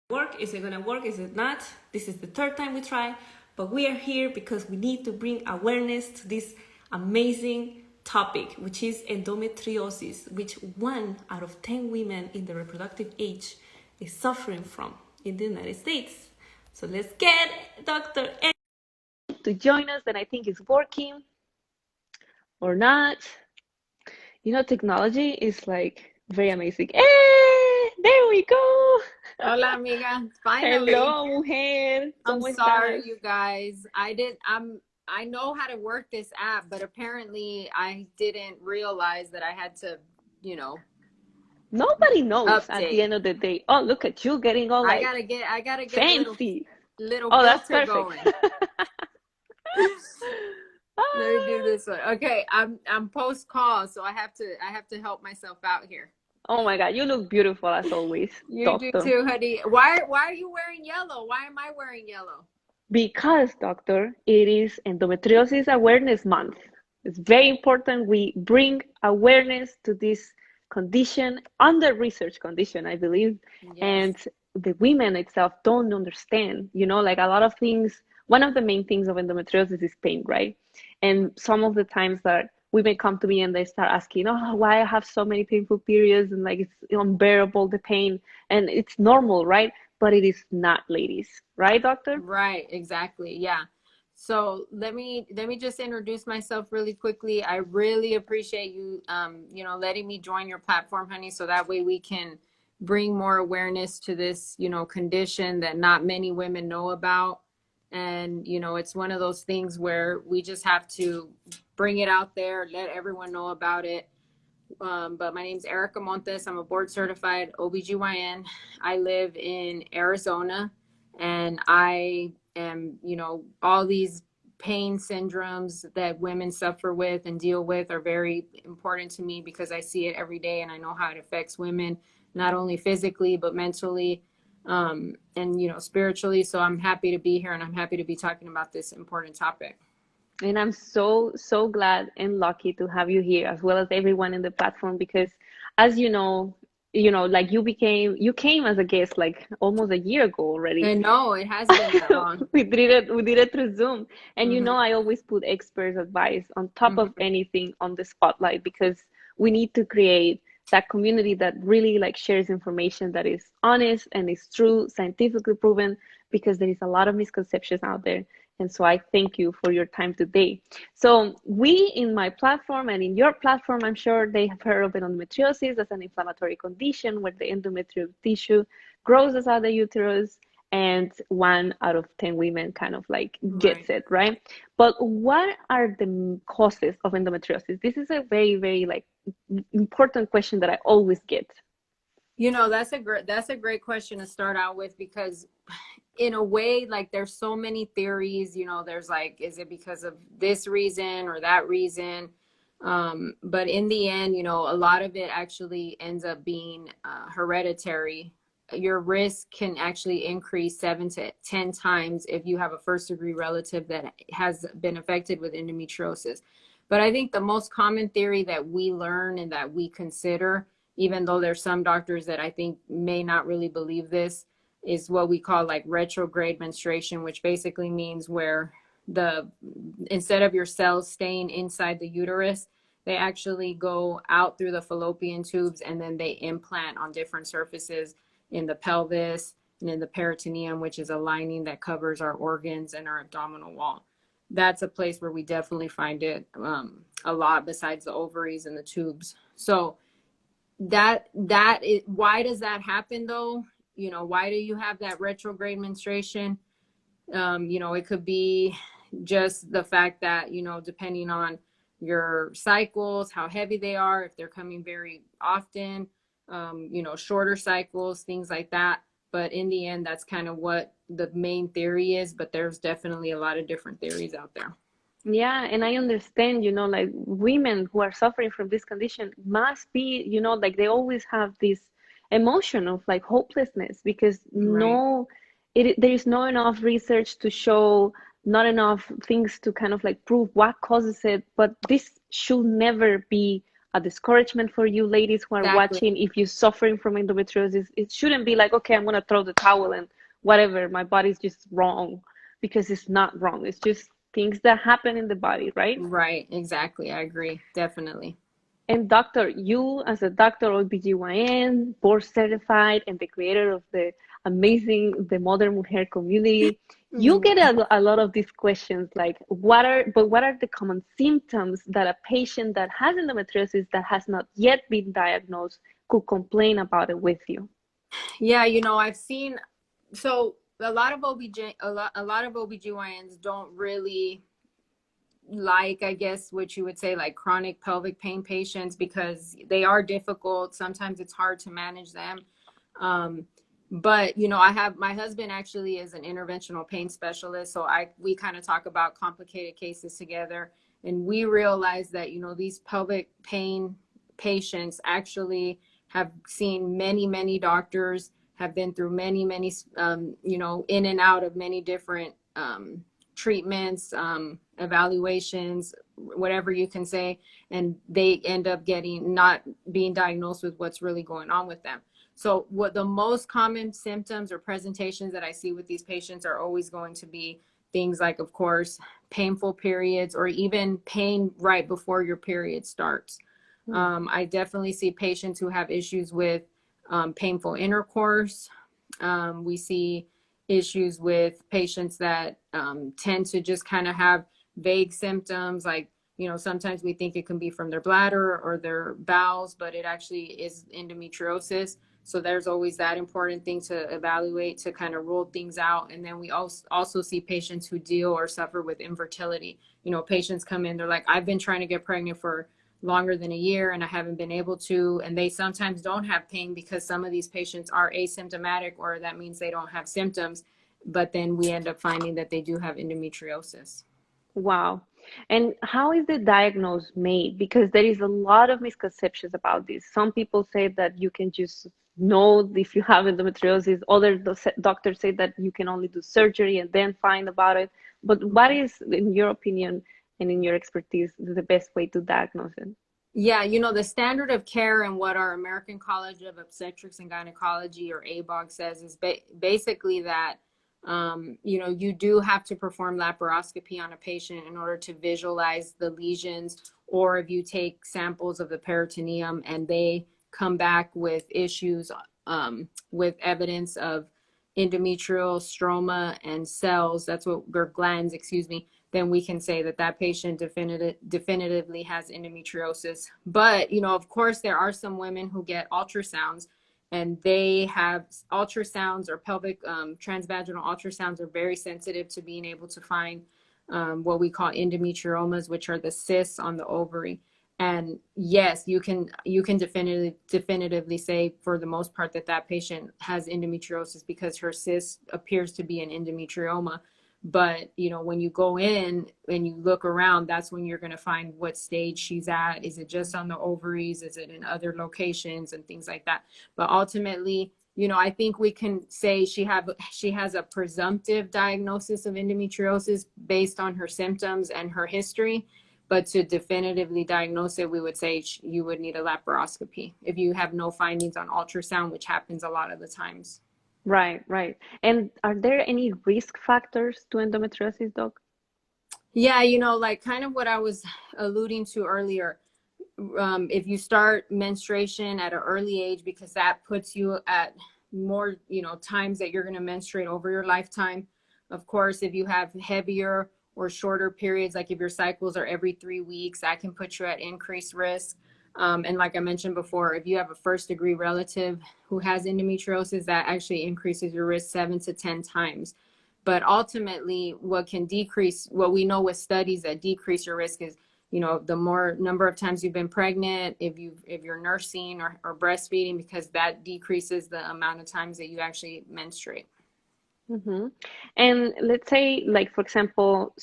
work? Is it gonna work? Is it not? This is the third time we try, but we are here because we need to bring awareness to this amazing topic, which is endometriosis, which 1 out of 10 women in the reproductive age is suffering from in the United States. So let's get Dr. to join us, and I think it's working or not. You know, technology is like very amazing. There we go. Hola, amiga. Finally. Hello, mujer. I'm ¿Cómo sorry, estás? you guys. I know how to work this app, but apparently I didn't realize that I had to, Nobody knows at the update. end of the day. Oh, look at you getting all like I gotta get fancy. a little Oh, that's filter perfect. going. Let me do this one. Okay, I'm post call, so I have to help myself out here. Oh my God, you look beautiful as always, You doctor. do too, honey. Why are you wearing yellow? Why am I wearing yellow? Because, doctor, it is Endometriosis Awareness Month. It's very important we bring awareness to this condition, under research condition, I believe. Yes. And the women itself don't understand, you know, like a lot of things. One of the main things of endometriosis is pain, right? And some of the times that women come to me and they start asking, oh, why I have so many painful periods, and like it's unbearable, the pain, and it's normal, right? But it is not, ladies, right, doctor? Right, exactly. Yeah. So let me just introduce myself really quickly. I really appreciate you letting me join your platform, honey, so that way we can bring more awareness to this, condition that not many women know about. And it's one of those things where we just have to bring it out there, let everyone know about it. But my name is Érica Montes. I'm a board certified OBGYN. I live in Arizona, and I am, all these pain syndromes that women suffer with and deal with are very important to me because I see it every day and I know how it affects women, not only physically, but mentally, and, spiritually. So I'm happy to be here and I'm happy to be talking about this important topic. And I'm so, so glad and lucky to have you here, as well as everyone in the platform, because as like you came as a guest like almost a year ago already. I know it has been that long. We did it through Zoom. And Mm-hmm. I always put experts' advice on top of anything on the spotlight, because we need to create that community that really like shares information that is honest and is true, scientifically proven, because there is a lot of misconceptions out there. And so I thank you for your time today. So we in my platform and in your platform, I'm sure they have heard of endometriosis as an inflammatory condition where the endometrial tissue grows outside the uterus, and 1 out of 10 women kind of like gets it, right? But what are the causes of endometriosis? This is a very, very like important question that I always get. That's a great question to start out with, because in a way, like there's so many theories, there's like, is it because of this reason or that reason? But in the end, a lot of it actually ends up being hereditary. Your risk can actually increase 7 to 10 times if you have a first degree relative that has been affected with endometriosis. But I think the most common theory that we learn and that we consider, even though there's some doctors that I think may not really believe this, is what we call like retrograde menstruation, which basically means where instead of your cells staying inside the uterus, they actually go out through the fallopian tubes and then they implant on different surfaces in the pelvis and in the peritoneum, which is a lining that covers our organs and our abdominal wall. That's a place where we definitely find it a lot, besides the ovaries and the tubes. So that is, why does that happen though? Why do you have that retrograde menstruation? It could be just the fact that, depending on your cycles, how heavy they are, if they're coming very often, shorter cycles, things like that. But in the end, that's kind of what the main theory is. But there's definitely a lot of different theories out there. Yeah, and I understand, like women who are suffering from this condition must be, like they always have this emotion of like hopelessness, because there is not enough research to show, not enough things to kind of like prove what causes it. But this should never be a discouragement for you ladies who are Exactly. watching. If you're suffering from endometriosis, it shouldn't be like, okay, I'm going to throw the towel and whatever, my body's just wrong, because it's not wrong. It's just things that happen in the body, right? Right. Exactly. I agree. Definitely. And doctor, you as a doctor, OBGYN, board certified, and the creator of the amazing The Modern Mujer community, you get a lot of these questions like, what are the common symptoms that a patient that has endometriosis that has not yet been diagnosed could complain about it with you? Yeah, I've seen, so a lot of OBGYNs don't really like, I guess, what you would say, like chronic pelvic pain patients, because they are difficult. Sometimes it's hard to manage them. But I have, my husband actually is an interventional pain specialist, so we kind of talk about complicated cases together, and we realize that these pelvic pain patients actually have seen many doctors, have been through many in and out of many different treatments, evaluations, whatever you can say, and they end up not being diagnosed with what's really going on with them. So what the most common symptoms or presentations that I see with these patients are always going to be things like, of course, painful periods, or even pain right before your period starts. I definitely see patients who have issues with painful intercourse. We see issues with patients that tend to just kind of have vague symptoms, like, sometimes we think it can be from their bladder or their bowels, but it actually is endometriosis. So there's always that important thing to evaluate to kind of rule things out. And then we also see patients who deal or suffer with infertility. Patients come in, they're like, I've been trying to get pregnant for longer than a year and I haven't been able to. And they sometimes don't have pain because some of these patients are asymptomatic, or that means they don't have symptoms. But then we end up finding that they do have endometriosis. Wow. And how is the diagnosis made? Because there is a lot of misconceptions about this. Some people say that you can just know if you have endometriosis. Other doctors say that you can only do surgery and then find about it. But what is, in your opinion and in your expertise, the best way to diagnose it? Yeah, the standard of care and what our American College of Obstetrics and Gynecology, or ABOG, says is basically that you do have to perform laparoscopy on a patient in order to visualize the lesions, or if you take samples of the peritoneum and they come back with issues, with evidence of endometrial stroma and cells, that's what, or glands, excuse me, then we can say that that patient definitively has endometriosis. But, of course, there are some women who get ultrasounds, and they have ultrasounds, or pelvic transvaginal ultrasounds are very sensitive to being able to find what we call endometriomas, which are the cysts on the ovary. And yes, you can definitively say for the most part that that patient has endometriosis because her cyst appears to be an endometrioma. But, when you go in and you look around, that's when you're going to find what stage she's at. Is it just on the ovaries? Is it in other locations and things like that? But ultimately, I think we can say she has a presumptive diagnosis of endometriosis based on her symptoms and her history. But to definitively diagnose it, we would say you would need a laparoscopy if you have no findings on ultrasound, which happens a lot of the times. Right, right. And are there any risk factors to endometriosis, doc? Yeah, like kind of what I was alluding to earlier. If you start menstruation at an early age, because that puts you at more, times that you're going to menstruate over your lifetime. Of course, if you have heavier or shorter periods, like if your cycles are every 3 weeks, that can put you at increased risk. And like I mentioned before, if you have a first-degree relative who has endometriosis, that actually increases your risk 7 to 10 times. But ultimately, what we know with studies that decrease your risk is, the more number of times you've been pregnant, if you're nursing or breastfeeding, because that decreases the amount of times that you actually menstruate. Mm-hmm. And let's say, like, for example,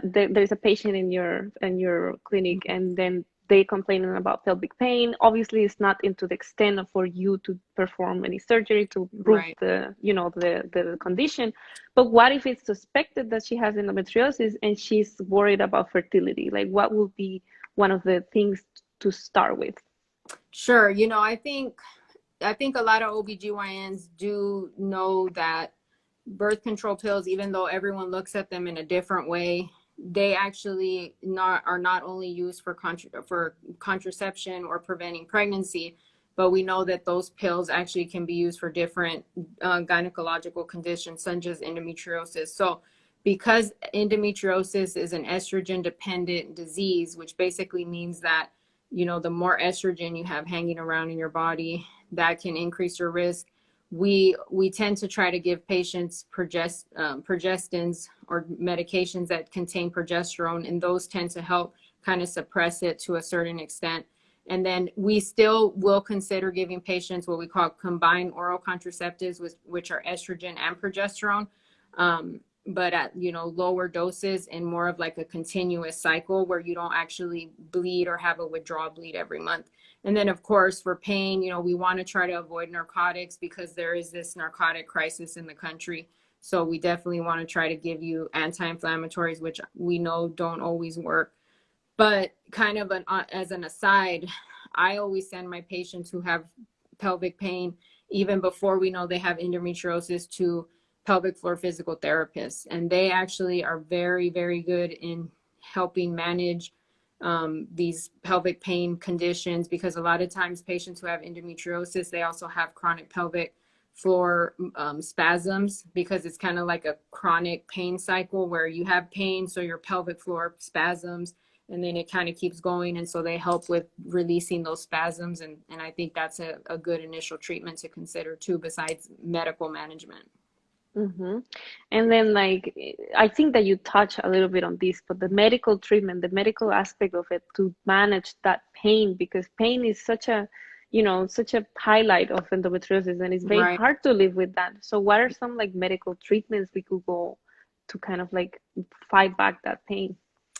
there's a patient in your clinic, and then they complaining about pelvic pain. Obviously, it's not into the extent for you to perform any surgery to prove Right. the condition. But what if it's suspected that she has endometriosis and she's worried about fertility? Like, what would be one of the things to start with? Sure. You know, I think a lot of OBGYNs do know that birth control pills, even though everyone looks at them in a different way, they actually are not only used for contraception or preventing pregnancy, but we know that those pills actually can be used for different gynecological conditions such as endometriosis. So because endometriosis is an estrogen dependent disease, which basically means that, you know, the more estrogen you have hanging around in your body, that can increase your risk. We tend to try to give patients progestins or medications that contain progesterone, and those tend to help kind of suppress it to a certain extent. And then we still will consider giving patients what we call combined oral contraceptives, which are estrogen and progesterone, but at, you know, lower doses and more of like a continuous cycle where you don't actually bleed or have a withdrawal bleed every month. And then, of course, for pain, you know, we want to try to avoid narcotics because there is this narcotic crisis in the country. So we definitely want to try to give you anti-inflammatories, which we know don't always work. But kind of as an aside, I always send my patients who have pelvic pain, even before we know they have endometriosis, to pelvic floor physical therapists. And they actually are very, very good in helping manage these pelvic pain conditions, because a lot of times patients who have endometriosis, they also have chronic pelvic floor spasms, because it's kind of like a chronic pain cycle where you have pain, so your pelvic floor spasms, and then it kind of keeps going. And so they help with releasing those spasms. And I think that's a good initial treatment to consider too, besides medical management. Mm-hmm. And then, like, I think that you touch a little bit on this, but the medical treatment, the medical aspect of it to manage that pain, because pain is such a, you know, such a highlight of endometriosis, and it's very Right. hard to live with that. So what are some like medical treatments we could go to kind of like fight back that pain?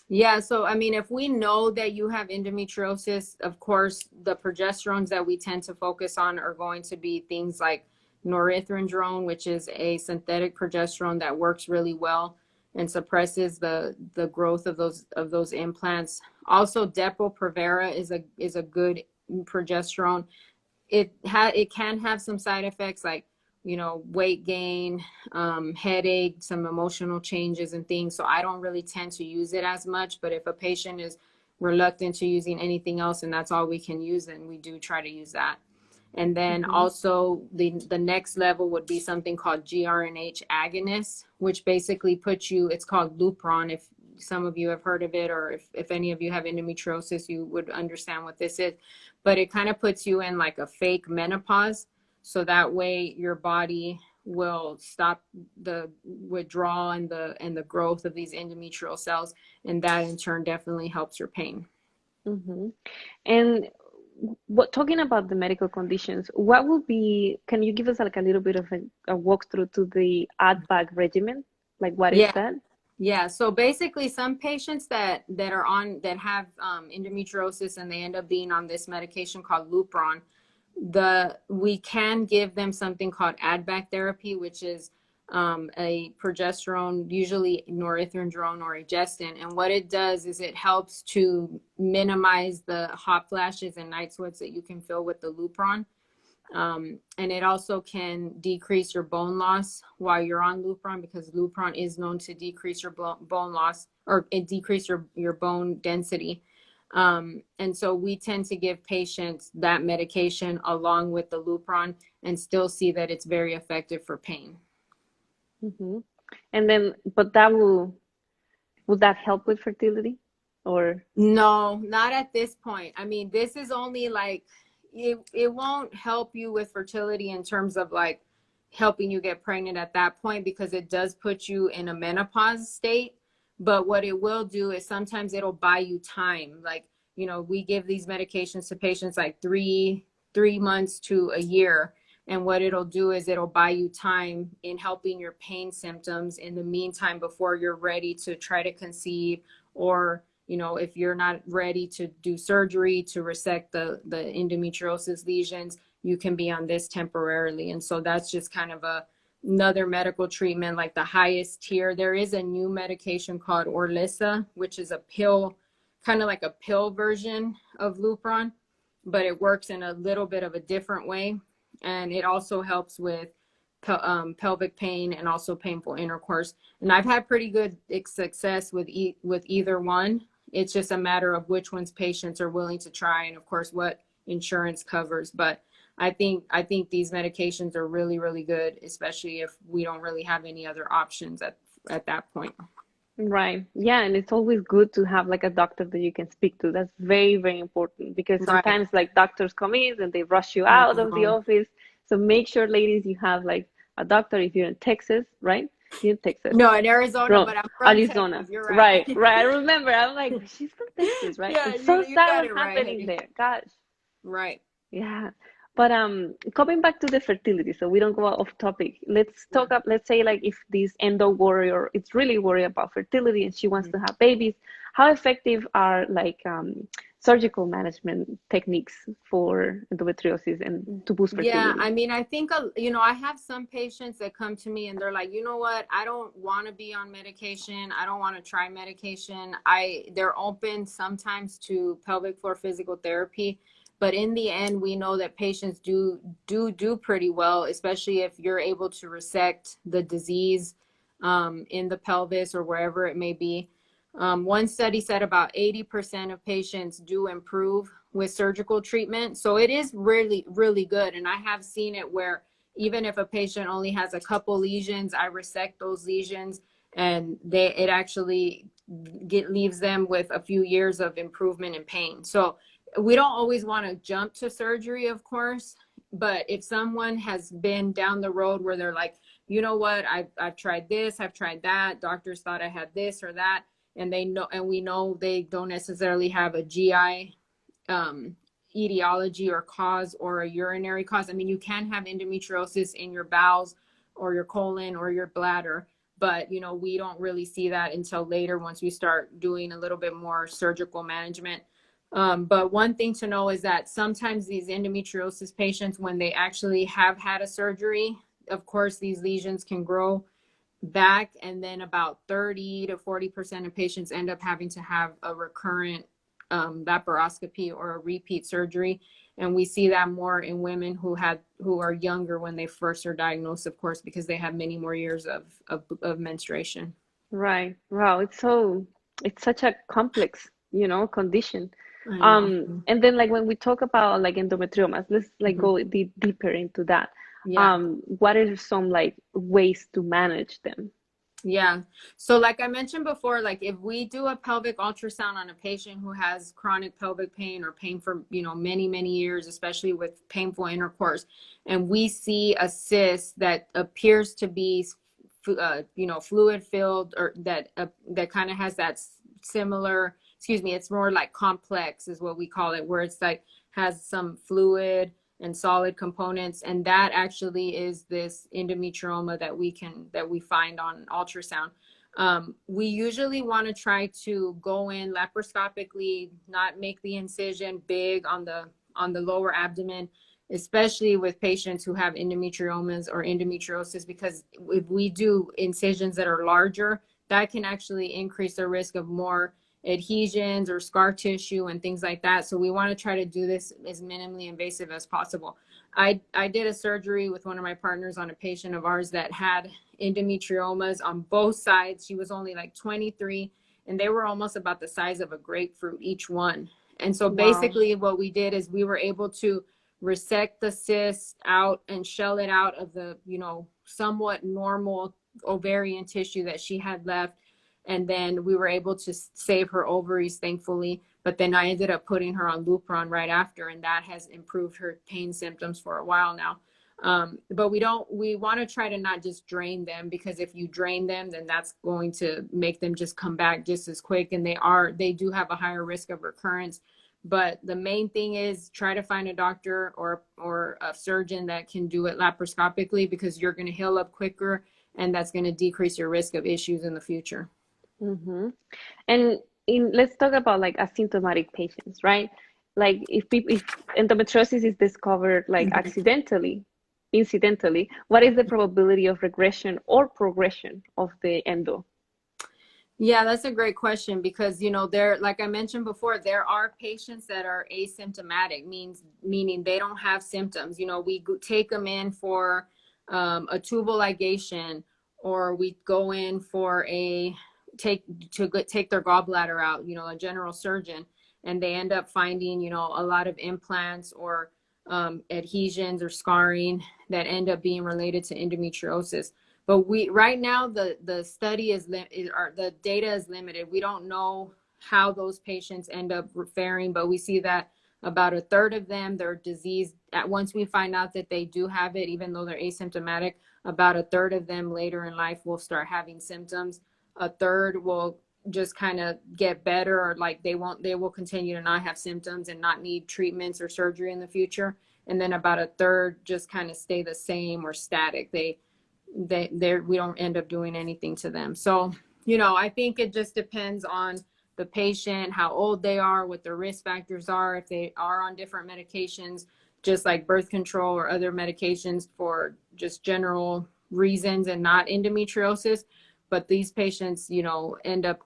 Yeah, so I mean, if we know that you have endometriosis, of course, the progesterones that we tend to focus on are going to be things like norethindrone, which is a synthetic progesterone that works really well and suppresses the growth of those implants. Also, Depo-Provera is a good progesterone. It can have some side effects like, you know, weight gain, headache, some emotional changes and things. So I don't really tend to use it as much. But if a patient is reluctant to using anything else and that's all we can use, then we do try to use that. And then Mm-hmm. also the next level would be something called Grnh Agonist, which basically puts you, it's called Lupron. If some of you have heard of it, or if any of you have endometriosis, you would understand what this is. But it kind of puts you in like a fake menopause. So that way your body will stop the withdrawal and the growth of these endometrial cells. And that in turn definitely helps your pain. Mm-hmm. And what, talking about the medical conditions, what will be, can you give us like a little bit of a walkthrough to the ADVAC regimen? Like, what is Yeah. that? Yeah, so basically some patients that have endometriosis and they end up being on this medication called Lupron, we can give them something called ADVAC therapy, which is a progesterone, usually norethindrone or agestin. And what it does is it helps to minimize the hot flashes and night sweats that you can feel with the Lupron. And it also can decrease your bone loss while you're on Lupron, because Lupron is known to decrease your bone loss, or it decrease your bone density. And so we tend to give patients that medication along with the Lupron and still see that it's very effective for pain. Mm-hmm. And then, but would that help with fertility, or? No, not at this point. I mean, this is only like, it won't help you with fertility in terms of like helping you get pregnant at that point, because it does put you in a menopause state. But what it will do is sometimes it'll buy you time. Like, you know, we give these medications to patients like three months to a year. And what it'll do is it'll buy you time in helping your pain symptoms in the meantime before you're ready to try to conceive, or, you know, if you're not ready to do surgery to resect the endometriosis lesions, you can be on this temporarily. And so that's just kind of another medical treatment, like the highest tier. There is a new medication called Orlissa, which is a pill kind of like a pill version of Lupron, but it works in a little bit of a different way. And it also helps with pelvic pain and also painful intercourse. And I've had pretty good success with either one. It's just a matter of which ones patients are willing to try, and of course what insurance covers. But I think these medications are really, really good, especially if we don't really have any other options at that point. Right. Yeah, and it's always good to have like a doctor that you can speak to. That's very, very important, because Right. sometimes like doctors come in and they rush you I out of the know. office. So make sure, ladies, you have like a doctor if you're in Texas, right? You're in Texas. No, in Arizona, but I'm from Arizona. Texas. You're Right, right. right. I remember. I'm like, she's from Texas, right? Yeah, It's so you sad got what's it right, happening honey. there. Gosh. Right. Yeah. But coming back to the fertility, so we don't go off topic. Let's Yeah. talk up, let's say like if this endo warrior is really worried about fertility and she wants to have babies, how effective are like surgical management techniques for endometriosis and to boost Yeah, fertility? I mean, I think, I have some patients that come to me and they're like, you know what, I don't want to be on medication. I don't want to try medication. They're open sometimes to pelvic floor physical therapy, but in the end, we know that patients do pretty well, especially if you're able to resect the disease in the pelvis or wherever it may be. One study said about 80% of patients do improve with surgical treatment. So it is really, really good. And I have seen it where even if a patient only has a couple lesions, I resect those lesions and it actually leaves them with a few years of improvement in pain. So we don't always want to jump to surgery, of course, but if someone has been down the road where they're like, you know what, I've tried this, I've tried that, doctors thought I had this or that, and we know they don't necessarily have a GI etiology or cause or a urinary cause. I mean, you can have endometriosis in your bowels or your colon or your bladder, but we don't really see that until later once we start doing a little bit more surgical management. But one thing to know is that sometimes these endometriosis patients, when they actually have had a surgery, of course, these lesions can grow back, and then about 30 to 40% of patients end up having to have a recurrent laparoscopy or a repeat surgery. And we see that more in women who are younger when they first are diagnosed, of course, because they have many more years of menstruation. Right. Wow. It's such a complex, condition. I know. And then like when we talk about like endometriomas, let's like Mhm. go deeper into that. Yeah. What are some like ways to manage them? Yeah. So like I mentioned before, like if we do a pelvic ultrasound on a patient who has chronic pelvic pain or pain for, many, many years, especially with painful intercourse, and we see a cyst that appears to be, fluid filled, or that kind of has that similar, it's more like complex is what we call it, where it's like has some fluid and solid components, and that actually is this endometrioma that we find on ultrasound. We usually want to try to go in laparoscopically, not make the incision big on the lower abdomen, especially with patients who have endometriomas or endometriosis, because if we do incisions that are larger, that can actually increase the risk of more adhesions or scar tissue and things like that. So we want to try to do this as minimally invasive as possible. I did a surgery with one of my partners on a patient of ours that had endometriomas on both sides. She was only like 23, and they were almost about the size of a grapefruit each one. And so basically what we did is we were able to resect the cyst out and shell it out of the, somewhat normal ovarian tissue that she had left. And then we were able to save her ovaries, thankfully. But then I ended up putting her on Lupron right after, and that has improved her pain symptoms for a while now. But we want to try to not just drain them, because if you drain them, then that's going to make them just come back just as quick. And they do have a higher risk of recurrence. But the main thing is try to find a doctor or a surgeon that can do it laparoscopically, because you're going to heal up quicker, and that's going to decrease your risk of issues in the future. Mm-hmm. And let's talk about like asymptomatic patients, right? Like if endometriosis is discovered like incidentally, what is the probability of regression or progression of the endo? Yeah, that's a great question because, you know, there, like I mentioned before, there are patients that are asymptomatic, meaning they don't have symptoms. You know, we take them in for a tubal ligation, or we go in for take their gallbladder out, you know, a general surgeon, and they end up finding, you know, a lot of implants or adhesions or scarring that end up being related to endometriosis. But we right now the study or the data is limited. We don't know how those patients end up faring, but we see that about a third of them, their disease, once we find out that they do have it, even though they're asymptomatic, about a third of them later in life will start having symptoms. A third will just kind of get better, or like they will continue to not have symptoms and not need treatments or surgery in the future. And then about a third just kind of stay the same or static. We don't end up doing anything to them. So, you know, I think it just depends on the patient, how old they are, what their risk factors are, if they are on different medications, just like birth control or other medications for just general reasons and not endometriosis. But these patients, you know, end up,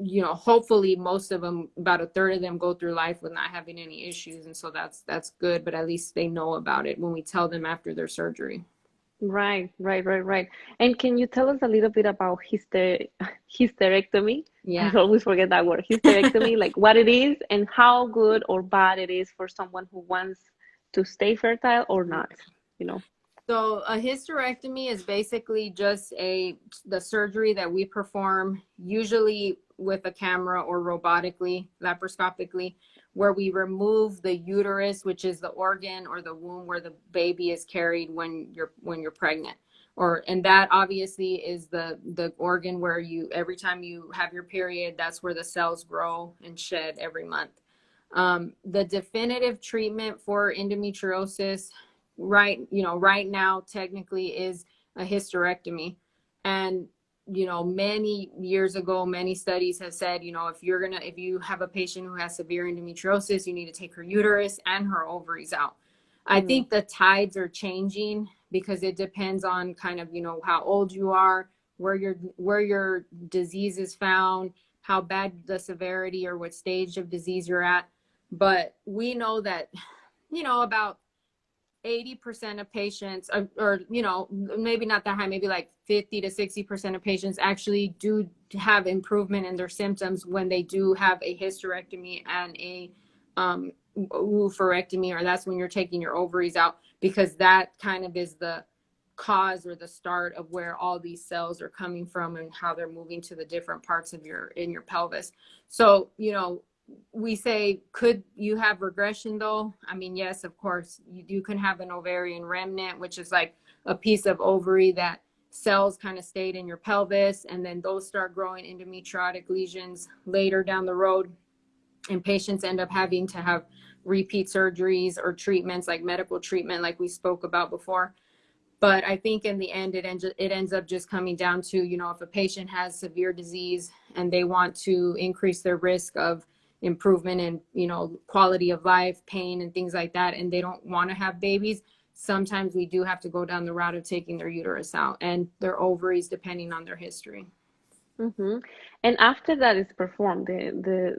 you know, hopefully most of them, about a third of them, go through life with not having any issues. And so that's good, but at least they know about it when we tell them after their surgery. Right, right, right, right. And can you tell us a little bit about hysterectomy? I Yeah. always forget that word, hysterectomy, like what it is and how good or bad it is for someone who wants to stay fertile or not, you know? So a hysterectomy is basically just the surgery that we perform, usually with a camera or robotically, laparoscopically, where we remove the uterus, which is the organ or the womb where the baby is carried when you're pregnant. And that obviously is the organ where every time you have your period, that's where the cells grow and shed every month. The definitive treatment for endometriosis right now technically is a hysterectomy. And, you know, many years ago, many studies have said, you know, if you have a patient who has severe endometriosis, you need to take her uterus and her ovaries out. I think the tides are changing because it depends on kind of, you know, how old you are, where your disease is found, how bad the severity or what stage of disease you're at. But we know that, you know, about 80% of patients, or, you know, maybe not that high, maybe like 50 to 60% of patients actually do have improvement in their symptoms when they do have a hysterectomy and a oophorectomy, or that's when you're taking your ovaries out, because that kind of is the cause or the start of where all these cells are coming from and how they're moving to the different parts of your pelvis. So, you know, we say, could you have regression though? I mean, yes, of course, you can have an ovarian remnant, which is like a piece of ovary that cells kind of stayed in your pelvis, and then those start growing endometriotic lesions later down the road. And patients end up having to have repeat surgeries or treatments, like medical treatment, like we spoke about before. But I think in the end, it ends up just coming down to, you know, if a patient has severe disease and they want to increase their risk of improvement in, you know, quality of life, pain, and things like that, and they don't want to have babies, sometimes we do have to go down the route of taking their uterus out and their ovaries, depending on their history. And after that is performed, the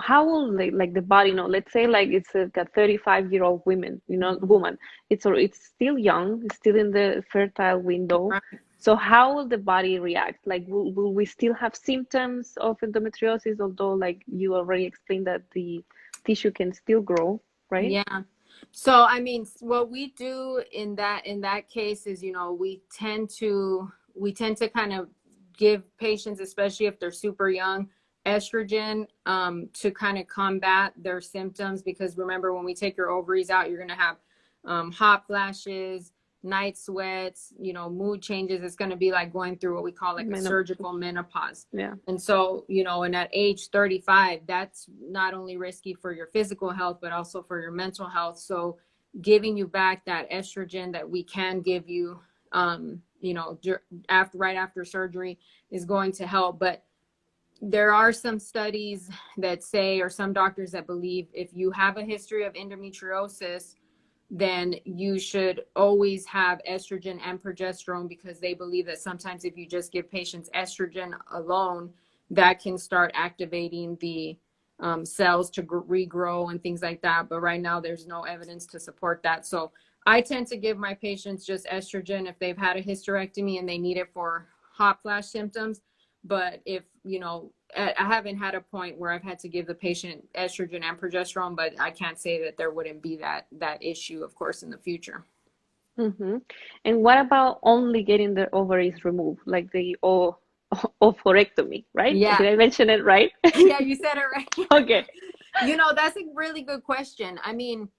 how will like the body know? Let's say like it's a 35-year-old woman, you know, woman. It's still young, it's still in the fertile window. Right. So how will the body react? Like, will we still have symptoms of endometriosis, although like you already explained that the tissue can still grow, right? Yeah. So, I mean, what we do in that case is, you know, we tend to kind of give patients, especially if they're super young, estrogen to kind of combat their symptoms. Because remember, when we take your ovaries out, you're going to have hot flashes, night sweats, you know, mood changes. It's going to be like going through what we call like a surgical menopause. Yeah. And so, you know, and at age 35, that's not only risky for your physical health, but also for your mental health. So giving you back that estrogen that we can give you, you know, right after surgery is going to help. But there are some studies that say, or some doctors that believe, if you have a history of endometriosis, then you should always have estrogen and progesterone, because they believe that sometimes if you just give patients estrogen alone, that can start activating the cells to regrow and things like that. But right now there's no evidence to support that. So I tend to give my patients just estrogen if they've had a hysterectomy and they need it for hot flash symptoms. But if, you know, I haven't had a point where I've had to give the patient estrogen and progesterone, but I can't say that there wouldn't be that issue, of course, in the future. Mm-hmm. And what about only getting the ovaries removed, like the oophorectomy, right? Yeah. Did I mention it right? Yeah, you said it right. Okay. You know, that's a really good question. I mean,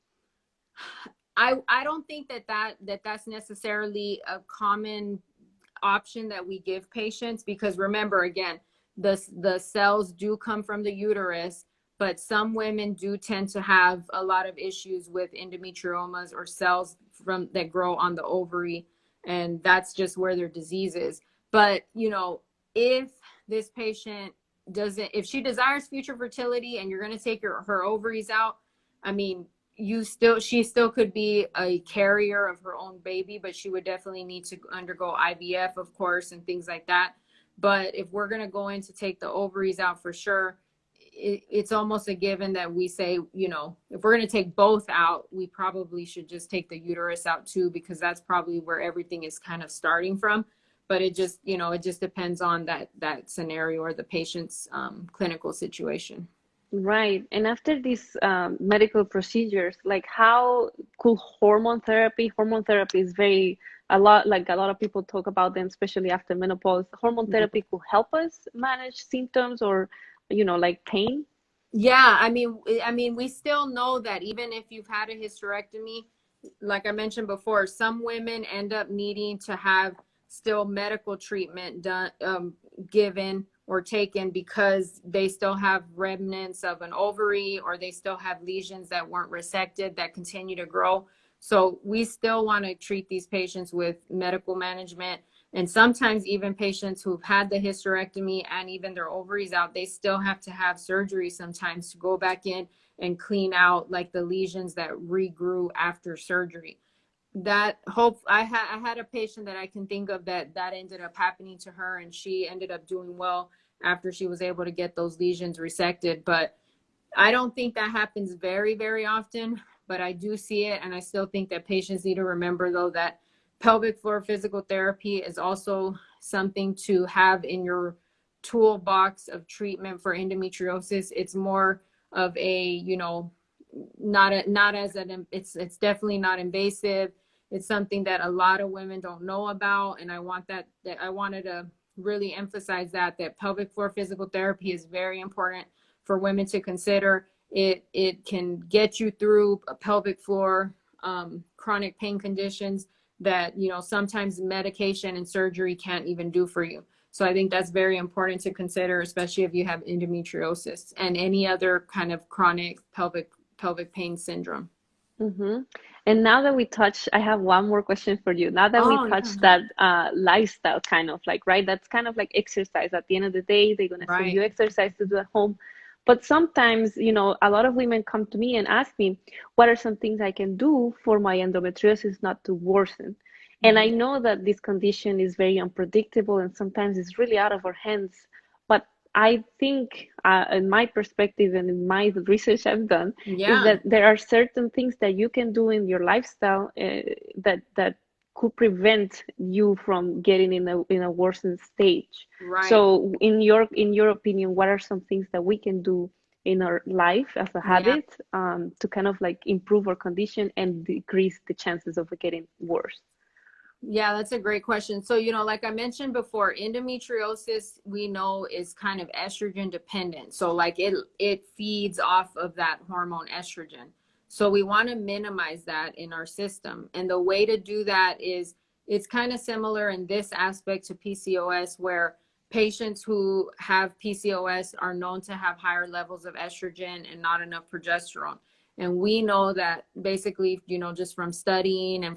I don't think that's necessarily a common option that we give patients, because remember, again, the cells do come from the uterus, but some women do tend to have a lot of issues with endometriomas or cells from that grow on the ovary, and that's just where their disease is. But you know, if this patient doesn't, if she desires future fertility and you're going to take her ovaries out, I mean, she still could be a carrier of her own baby, but she would definitely need to undergo IVF, of course, and things like that. But if we're going to go in to take the ovaries out, for sure, it's almost a given that we say, you know, if we're going to take both out, we probably should just take the uterus out too, because that's probably where everything is kind of starting from. But it just, you know, it just depends on that scenario or the patient's clinical situation. Right. And after these medical procedures, like how could hormone therapy? Hormone therapy is a lot of people talk about them, especially after menopause. Hormone therapy could help us manage symptoms or, you know, like pain. Yeah, I mean, we still know that even if you've had a hysterectomy, like I mentioned before, some women end up needing to have still medical treatment done, given or taken, because they still have remnants of an ovary, or they still have lesions that weren't resected that continue to grow. So we still want to treat these patients with medical management. And sometimes even patients who've had the hysterectomy and even their ovaries out, they still have to have surgery sometimes to go back in and clean out like the lesions that regrew after surgery. I had a patient that I can think of that ended up happening to her, and she ended up doing well after she was able to get those lesions resected. But I don't think that happens very, very often, but I do see it. And I still think that patients need to remember, though, that pelvic floor physical therapy is also something to have in your toolbox of treatment for endometriosis. It's more of a, you know, it's definitely not invasive. It's something that a lot of women don't know about. And I wanted to really emphasize that pelvic floor physical therapy is very important for women to consider. It can get you through a pelvic floor chronic pain conditions that, you know, sometimes medication and surgery can't even do for you. So I think that's very important to consider, especially if you have endometriosis and any other kind of chronic pelvic pain syndrome. Mm-hmm. And now that I have one more question for you. Now that we Oh, yeah. touched that lifestyle kind of like, right? That's kind of like exercise. At the end of the day, they're going to send you Right. exercise to do at home. But sometimes, you know, a lot of women come to me and ask me, what are some things I can do for my endometriosis not to worsen? And I Mhm. know that this condition is very unpredictable and sometimes it's really out of our hands. But I think, in my perspective and in my research I've done, is Yeah. that there are certain things that you can do in your lifestyle that could prevent you from getting in a worsened stage. Right. So, in your opinion, what are some things that we can do in our life as a Yeah. habit to kind of like improve our condition and decrease the chances of it getting worse? Yeah, that's a great question. So, you know, like I mentioned before, endometriosis, we know, is kind of estrogen dependent. So like it feeds off of that hormone estrogen. So we want to minimize that in our system. And the way to do that is, it's kind of similar in this aspect to PCOS, where patients who have PCOS are known to have higher levels of estrogen and not enough progesterone. And we know that basically, you know, just from studying and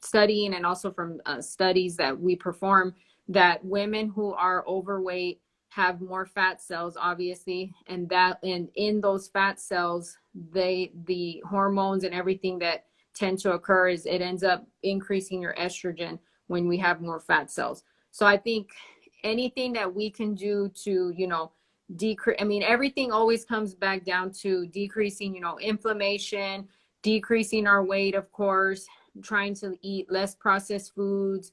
studying, and also from studies that we perform, that women who are overweight have more fat cells, obviously, and in those fat cells, the hormones and everything that tend to occur is it ends up increasing your estrogen when we have more fat cells. So I think anything that we can do to, decrease, I mean, everything always comes back down to decreasing, inflammation, decreasing our weight, of course, trying to eat less processed foods,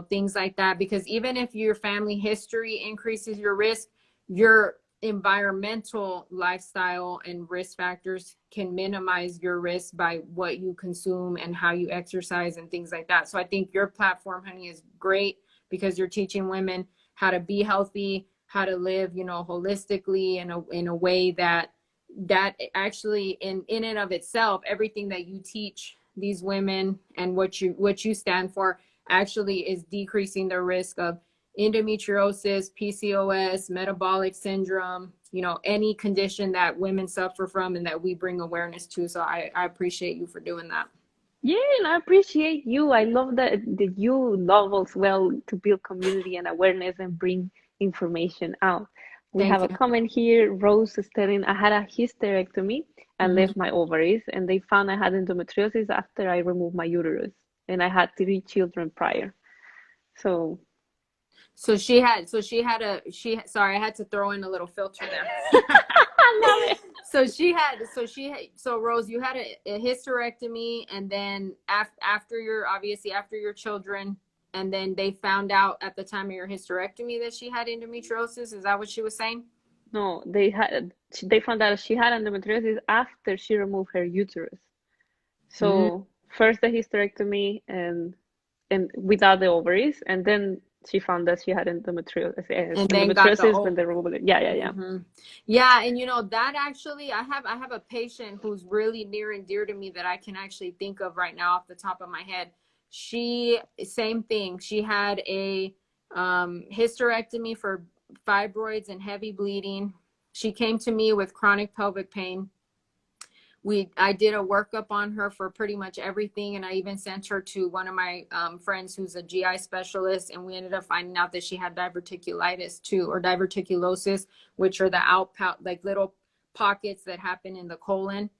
things like that. Because even if your family history increases your risk, your environmental lifestyle and risk factors can minimize your risk by what you consume and how you exercise and things like that. So I think your platform, honey, is great because you're teaching women how to be healthy, how to live, holistically in a way that actually in and of itself, everything that you teach these women and what you stand for actually is decreasing the risk of endometriosis, PCOS, metabolic syndrome, any condition that women suffer from and that we bring awareness to. So I appreciate you for doing that. Yeah, and I appreciate you. I love that you love as well to build community and awareness and bring information out. We Thank have a you. comment here. Rose is telling I had a hysterectomy and Mm-hmm. left my ovaries, and they found I had endometriosis after I removed my uterus, and I had 3 children prior. So Sorry, I had to throw in a little filter there. I love it. So Rose, you had a hysterectomy, and then after your children, and then they found out at the time of your hysterectomy that she had endometriosis. Is that what she was saying? No, they found out she had endometriosis after she removed her uterus. Mm. So first the hysterectomy and without the ovaries, and then she found that she had endometriosis. And then got the Endometriosis when they removed it. Yeah, yeah, yeah. Mm-hmm. Yeah, and that actually, I have a patient who's really near and dear to me that I can actually think of right now off the top of my head. Same thing. She had a hysterectomy for fibroids and heavy bleeding. She came to me with chronic pelvic pain. I did a workup on her for pretty much everything, and I even sent her to one of my friends who's a GI specialist, and we ended up finding out that she had diverticulitis too, or diverticulosis, which are the like little pockets that happen in the colon,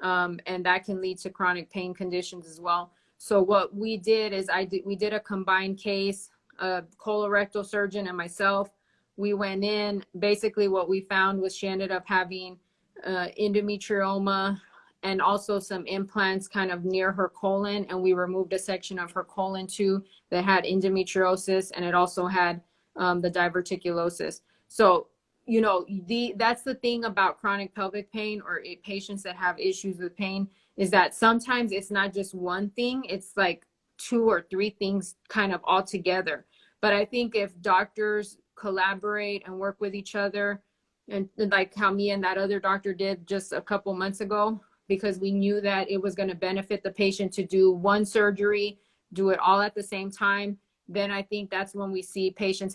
and that can lead to chronic pain conditions as well. So what we did is we did a combined case, a colorectal surgeon and myself. We went in. Basically, what we found was she ended up having endometrioma and also some implants kind of near her colon, and we removed a section of her colon too that had endometriosis, and it also had the diverticulosis. So that's the thing about chronic pelvic pain or patients that have issues with pain, is that sometimes it's not just one thing, it's like 2 or 3 things kind of all together. But I think if doctors collaborate and work with each other, and like how me and that other doctor did just a couple months ago, because we knew that it was going to benefit the patient to do one surgery, do it all at the same time, then I think that's when we see patients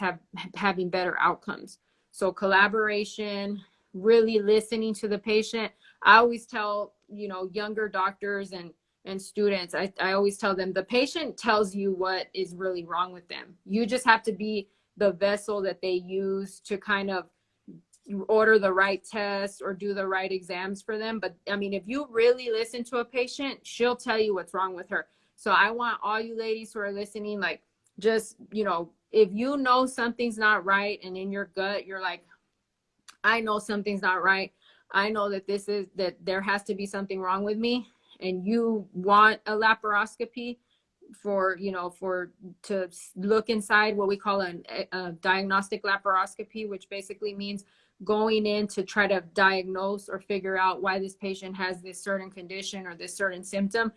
having better outcomes. So collaboration, really listening to the patient. I always tell, younger doctors and students, I always tell them the patient tells you what is really wrong with them. You just have to be the vessel that they use to kind of order the right tests or do the right exams for them. But I mean, if you really listen to a patient, she'll tell you what's wrong with her. So I want all you ladies who are listening, like, just, if you know something's not right and in your gut, you're like, I know something's not right. I know that that there has to be something wrong with me. And you want a laparoscopy to look inside, what we call a diagnostic laparoscopy, which basically means going in to try to diagnose or figure out why this patient has this certain condition or this certain symptom.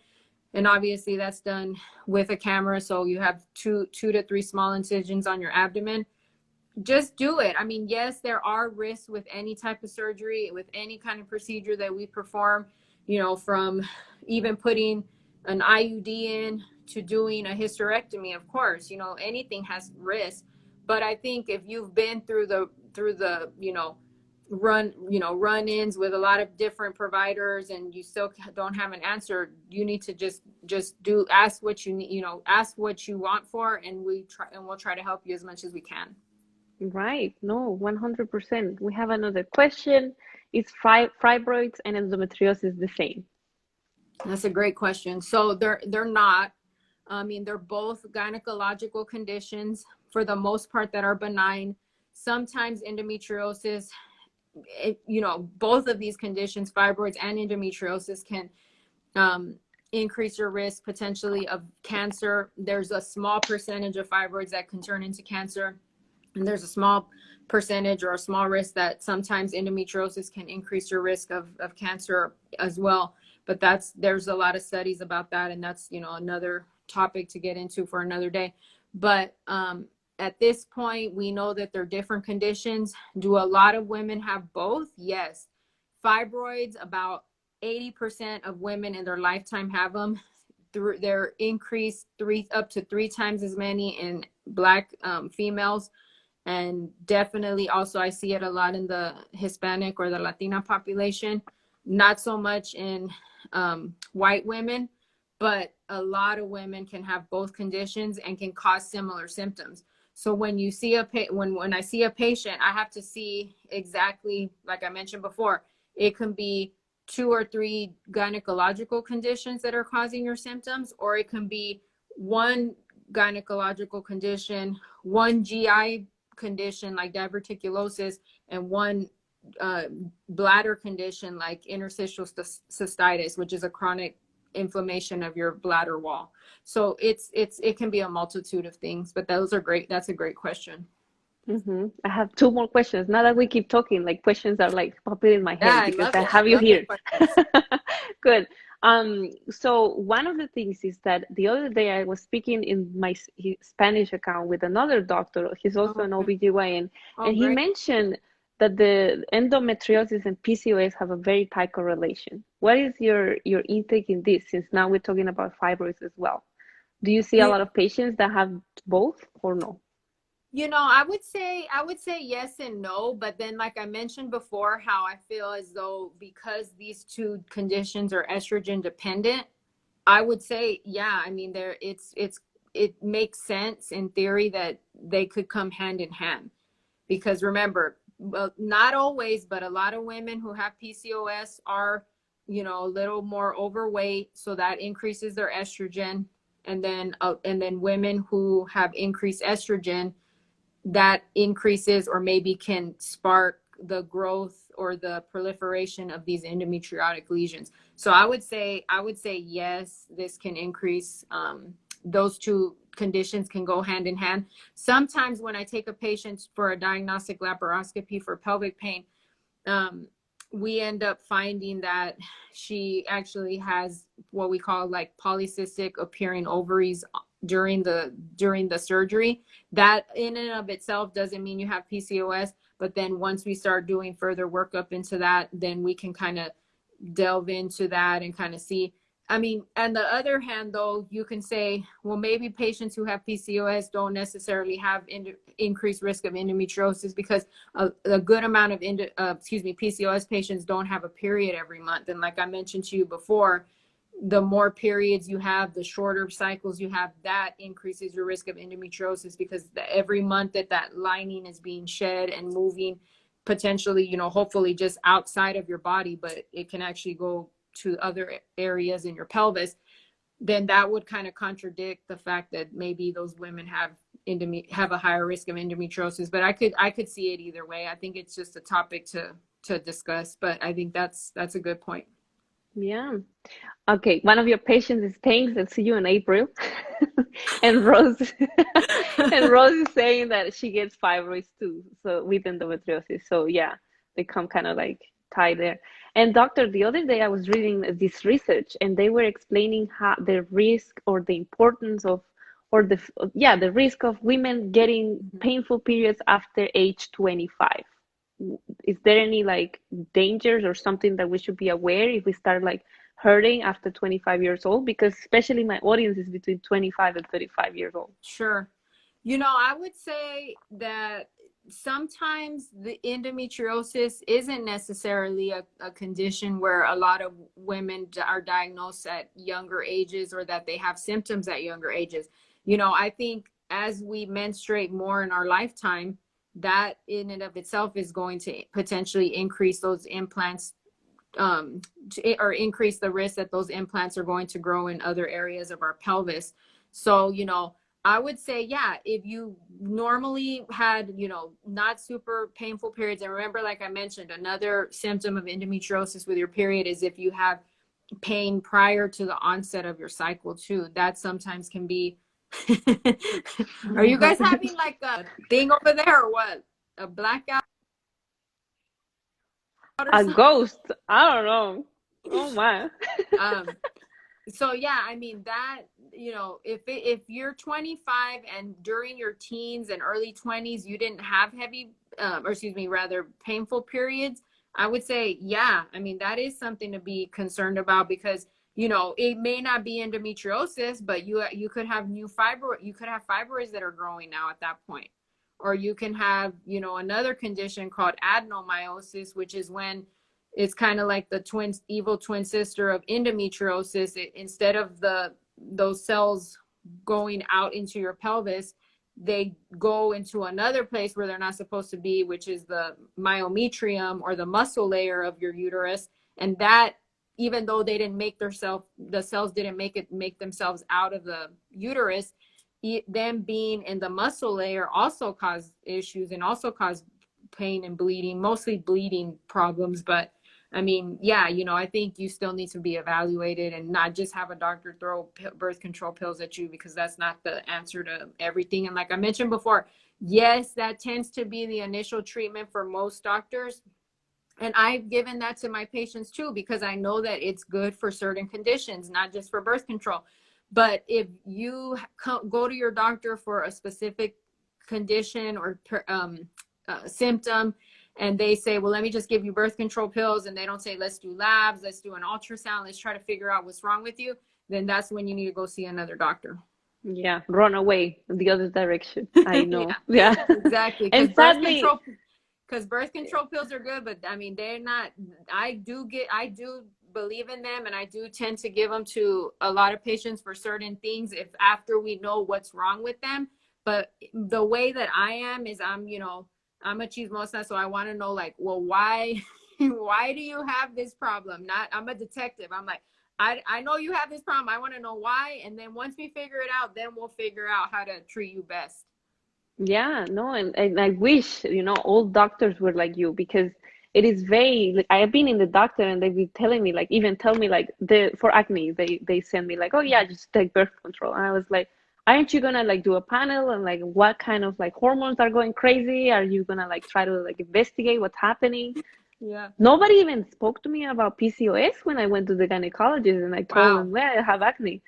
And obviously that's done with a camera. So you have 2 to 3 small incisions on your abdomen. Just do it. I mean, yes, there are risks with any type of surgery, with any kind of procedure that we perform, from even putting an IUD in to doing a hysterectomy. Of course, anything has risk. But I think if you've been through the run-ins with a lot of different providers and you still don't have an answer, you need to just ask what you need, ask what you want for, and we'll try to help you as much as we can. Right. No, 100%. We have another question. Is fibroids and endometriosis the same? That's a great question. So they're not. I mean, they're both gynecological conditions for the most part that are benign. Sometimes endometriosis, both of these conditions, fibroids and endometriosis, can increase your risk potentially of cancer. There's a small percentage of fibroids that can turn into cancer. And there's a small percentage or a small risk that sometimes endometriosis can increase your risk of cancer as well. But there's a lot of studies about that. And that's, another topic to get into for another day. But at this point, we know that they're different conditions. Do a lot of women have both? Yes. Fibroids, about 80% of women in their lifetime have them. They're increased up to 3 times as many in Black females. And definitely also I see it a lot in the Hispanic or the Latina population, not so much in white women, but a lot of women can have both conditions and can cause similar symptoms. So when you see when I see a patient, I have to see exactly, like I mentioned before, it can be 2 or 3 gynecological conditions that are causing your symptoms, or it can be one gynecological condition, one GI condition like diverticulosis, and one bladder condition like interstitial cystitis, which is a chronic inflammation of your bladder wall. So it can be a multitude of things, but those are great. That's a great question. I have 2 more questions. Now that we keep talking, like questions are like popping in my Yeah, head I because love I it. I have you love here. the questions. Good. So one of the things is that the other day I was speaking in my Spanish account with another doctor. He's also Oh, an OBGYN, oh, and he great. mentioned that the endometriosis and PCOS have a very tight correlation. What is your intake in this, since now we're talking about fibroids as well? Do you see a You, lot of patients that have both or no? I would say yes and no, but then like I mentioned before, how I feel as though because these 2 conditions are estrogen dependent, I would say, yeah, I mean, it makes sense in theory that they could come hand in hand. Because remember, well, not always, but a lot of women who have PCOS are, a little more overweight, so that increases their estrogen. And then women who have increased estrogen, that increases or maybe can spark the growth or the proliferation of these endometriotic lesions. So I would say yes, this can increase. Those 2 conditions can go hand in hand. Sometimes when I take a patient for a diagnostic laparoscopy for pelvic pain, we end up finding that she actually has what we call like polycystic appearing ovaries during the surgery. That in and of itself doesn't mean you have PCOS, but then once we start doing further workup into that, then we can kind of delve into that and kind of see. I mean, on the other hand, though, you can say, well, maybe patients who have PCOS don't necessarily have increased risk of endometriosis because a good amount of PCOS patients don't have a period every month. And like I mentioned to you before, the more periods you have, the shorter cycles you have, that increases your risk of endometriosis because every month that lining is being shed and moving potentially, hopefully just outside of your body, but it can actually go to other areas in your pelvis, then that would kind of contradict the fact that maybe those women have a higher risk of endometriosis. But I could see it either way. I think it's just a topic to discuss, but I think that's a good point. Yeah. Okay. One of your patients is paying. They'll see you in April. And Rose and Rose is saying that she gets fibroids too, so with endometriosis. So yeah, they come kind of like tied there. And doctor, the other day I was reading this research and they were explaining how the risk or the importance of or the risk of women getting painful periods after age 25. Is there any like dangers or something that we should be aware if we start like hurting after 25 years old? Because especially my audience is between 25 and 35 years old. Sure. I would say that sometimes the endometriosis isn't necessarily a condition where a lot of women are diagnosed at younger ages or that they have symptoms at younger ages. I think as we menstruate more in our lifetime, that in and of itself is going to potentially increase those implants, or increase the risk that those implants are going to grow in other areas of our pelvis. So, you know, I would say, yeah, if you normally had, you know, not super painful periods, and remember, like I mentioned, another symptom of endometriosis with your period is if you have pain prior to the onset of your cycle too. That sometimes can be. Are you guys having like a thing over there or what? A blackout or A something? ghost? I don't know. Oh my. So yeah, I mean that, you know, if you're 25 and during your teens and early 20s you didn't have heavy, or excuse me, rather painful periods, I would say, yeah, I mean that is something to be concerned about, because you know it may not be endometriosis, but you could have you could have fibroids that are growing now at that point, or you can have, you know, another condition called adenomyosis, which is when it's kind of like the evil twin sister of endometriosis. Instead of those cells going out into your pelvis, they go into another place where they're not supposed to be, which is the myometrium, or the muscle layer of your uterus. And that, even though they didn't make the cells didn't make themselves out of the uterus, them being in the muscle layer also cause issues and also cause pain and bleeding, mostly bleeding problems. But I mean, yeah, you know, I think you still need to be evaluated and not just have a doctor throw birth control pills at you, because that's not the answer to everything. And like I mentioned before, yes, that tends to be the initial treatment for most doctors. And I've given that to my patients too, because I know that it's good for certain conditions, not just for birth control. But if you go to your doctor for a specific condition or symptom, and they say, well, let me just give you birth control pills, and they don't say, let's do labs, let's do an ultrasound, let's try to figure out what's wrong with you, then that's when you need to go see another doctor. Yeah, run away the other direction. I know. Yeah, Yeah. exactly. And sadly, Because birth control pills are good, but I mean, they're not, I do believe in them, and I do tend to give them to a lot of patients for certain things if after we know what's wrong with them. But the way that I am is you know, I'm a chismosa, so I want to know, like, well, why, why do you have this problem? I'm a detective. I'm like, I know you have this problem. I want to know why. And then once we figure it out, then we'll figure out how to treat you best. yeah, no, and I wish, you know, all doctors were like you, because it is very, like, I have been in the doctor and they've been telling me, like, even tell me, like, for acne, they send me like, oh yeah, just take birth control. And I was like, aren't you gonna like do a panel and like what kind of like hormones are going crazy? Are you gonna like try to like investigate what's happening? Yeah. Nobody even spoke to me about PCOS when I went to the gynecologist and I told Wow. them, yeah, I have acne.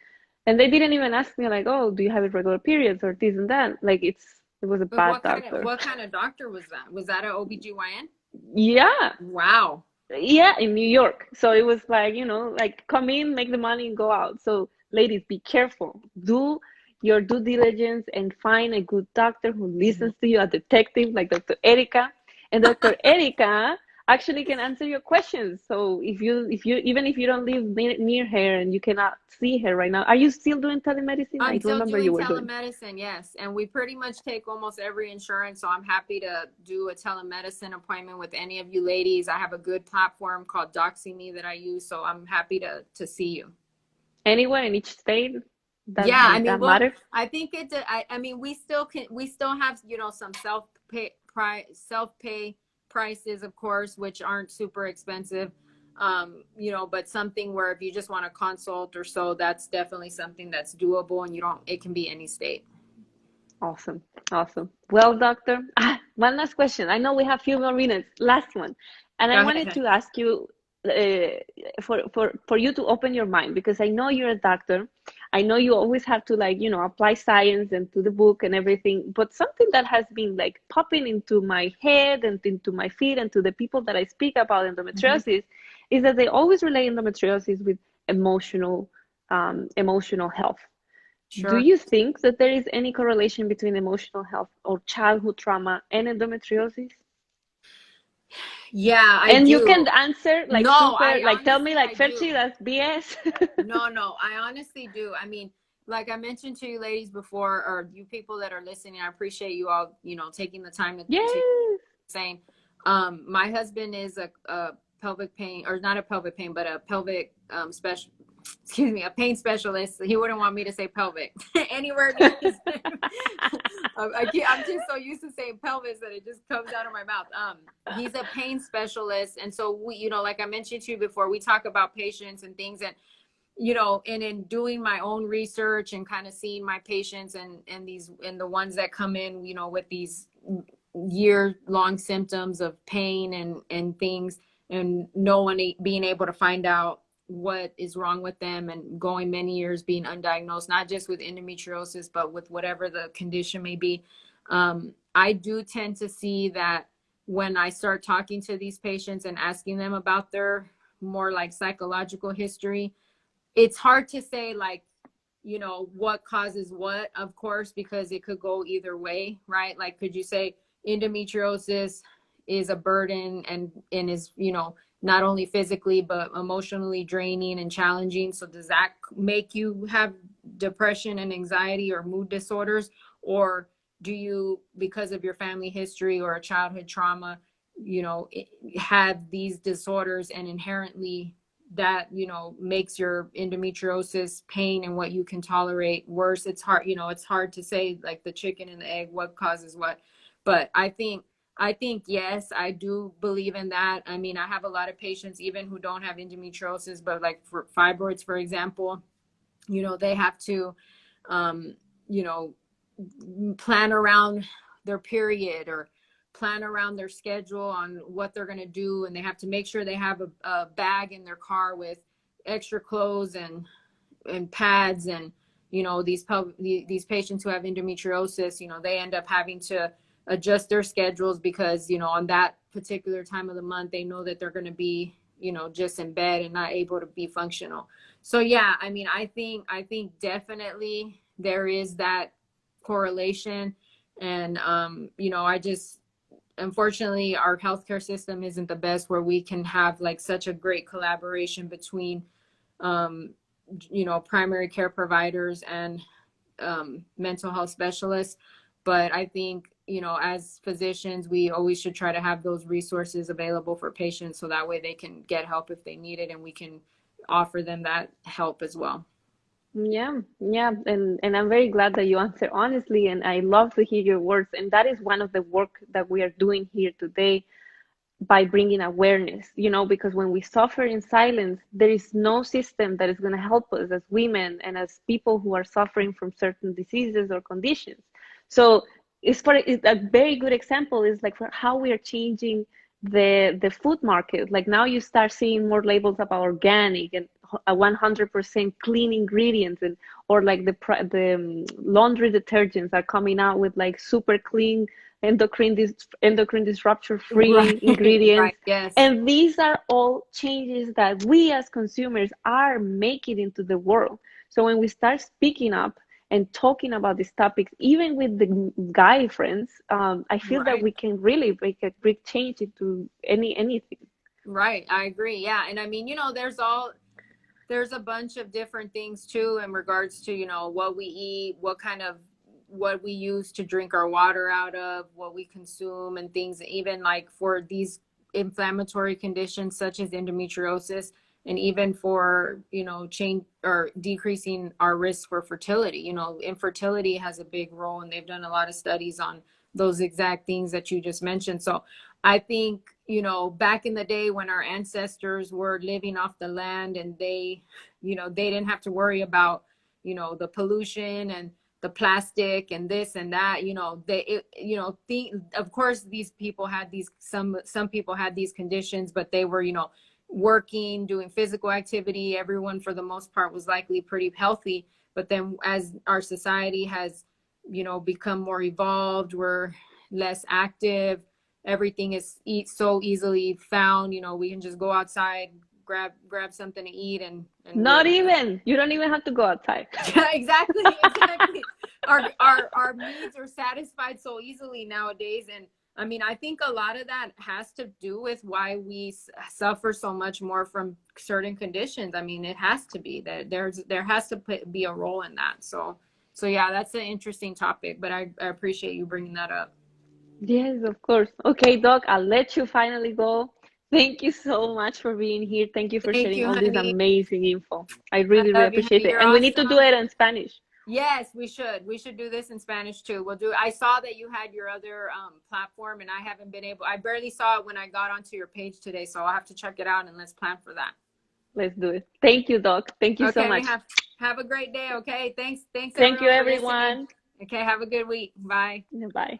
And they didn't even ask me like, oh, do you have irregular periods or this and that? Like it was a But bad doctor. what kind of doctor was that? Was that an OBGYN? Yeah. Wow. Yeah, in New York. So it was like, you know, like come in, make the money and go out. So ladies, be careful. Do your due diligence and find a good doctor who listens to you, a detective like Dr. Érica. And Dr. Érica actually can answer your questions. So if you even if you don't live near her and you cannot see her right now, are you still doing telemedicine? I'm I still remember you doing were doing. telemedicine, yes. And we pretty much take almost every insurance. So I'm happy to do a telemedicine appointment with any of you ladies. I have a good platform called DoxyMe that I use. So I'm happy to see you. Anywhere in each state that Yeah, I mean, that well, matters? I think I mean, we still have, you know, some self pay prices, of course, which aren't super expensive. You know, but something where if you just want to consult or so, that's definitely something that's doable, and it can be any state. Awesome. Awesome. Well, doctor, one last question. I know we have a few more minutes. Last one. And Go I wanted ahead. to ask you for you to open your mind, because I know you're a doctor. I know you always have to like, you know, apply science and to the book and everything. But something that has been like popping into my head and into my feed and to the people that I speak about Mhm. endometriosis is that they always relate endometriosis with emotional health. Do Sure. you think that there is any correlation between emotional health or childhood trauma and endometriosis? Yeah, I And you can do. answer like No, super, I like tell me honestly, like I do. Ferchi, that's BS. No, I honestly do. I mean, like I mentioned to you ladies before, or you people that are listening, I appreciate you all, you know, taking the time to Yes. saying, my husband is a pelvic pain, or not a pelvic pain, but a pelvic special, excuse me, a pain specialist. He wouldn't want me to say pelvic anywhere near his name. I'm just so used to saying pelvis that it just comes out of my mouth. He's a pain specialist. And so we, you know, like I mentioned to you before, we talk about patients and things, and, you know, and in doing my own research and kind of seeing my patients and these, and the ones that come in, you know, with these year-long symptoms of pain and things, and no one being able to find out what is wrong with them, and going many years being undiagnosed, not just with endometriosis, but with whatever the condition may be. I do tend to see that when I start talking to these patients and asking them about their more like psychological history, it's hard to say, like, you know, what causes what, of course, because it could go either way, right? Like, could you say endometriosis is a burden and is, you know, not only physically but emotionally draining and challenging? So does that make you have depression and anxiety or mood disorders? Or do you, because of your family history or a childhood trauma, you know, have these disorders, and inherently that, you know, makes your endometriosis pain and what you can tolerate worse? It's hard, you know, it's hard to say, like the chicken and the egg, what causes what. But I think, yes, I do believe in that. I mean, I have a lot of patients even who don't have endometriosis, but like for fibroids, for example, you know, they have to, you know, plan around their period or plan around their schedule on what they're going to do. And they have to make sure they have a bag in their car with extra clothes and pads. And, you know, these patients who have endometriosis, you know, they end up having to adjust their schedules because, you know, on that particular time of the month, they know that they're going to be, you know, just in bed and not able to be functional. So yeah, I mean, I think definitely there is that correlation. And, you know, unfortunately, our healthcare system isn't the best where we can have like such a great collaboration between, you know, primary care providers and mental health specialists. But I think, you know, as physicians, we always should try to have those resources available for patients so that way they can get help if they need it, and we can offer them that help as well. Yeah, yeah, and I'm very glad that you answer honestly, and I love to hear your words. And that is one of the work that we are doing here today by bringing awareness, you know, because when we suffer in silence, there is no system that is going to help us as women and as people who are suffering from certain diseases or conditions. So it's a very good example is like for how we are changing the food market. Like now you start seeing more labels about organic and 100% clean ingredients, and or like the laundry detergents are coming out with like super clean endocrine disruptor free Right. ingredients. Right. Yes. And these are all changes that we as consumers are making into the world. So when we start speaking up and talking about these topics, even with the guy friends, I feel that Right. we can really make a big change into anything. Right. I agree. Yeah. And I mean, you know, there's a bunch of different things too in regards to, you know, what we eat, what we use to drink our water out of, what we consume, and things, even like for these inflammatory conditions such as endometriosis, and even for, you know, change or decreasing our risk for fertility. You know, infertility has a big role, and they've done a lot of studies on those exact things that you just mentioned. So I think, you know, back in the day when our ancestors were living off the land, and they, you know, they didn't have to worry about, you know, the pollution and the plastic and this and that, you know, of course these people had some people had these conditions, but they were, you know, working, doing physical activity. Everyone for the most part was likely pretty healthy. But then as our society has, you know, become more evolved, we're less active, everything is so easily found, you know, we can just go outside, grab something to eat, and we're Not even, you don't even have to go outside. exactly. Our needs are satisfied so easily nowadays. And I mean, I think a lot of that has to do with why we suffer so much more from certain conditions. I mean, it has to be that there has to be a role in that. So yeah, that's an interesting topic, but I appreciate you bringing that up. Yes, of course. Okay, Doc, I'll let you finally go. Thank you so much for being here. Thank you for Thank sharing you, all this honey. amazing info. I I really, really love you, appreciate honey. it. You're And we need to do awesome. it in Spanish. Yes, we should. We should do this in Spanish too. We'll do. I saw that you had your other platform, and I haven't been able. I barely saw it when I got onto your page today, so I'll have to check it out and let's plan for that. Let's do it. Thank you, Doc. Thank you so Okay, we much. have a great day. Okay, thanks Thank you, everyone for listening. everyone. Okay, have a good week. Bye. Bye.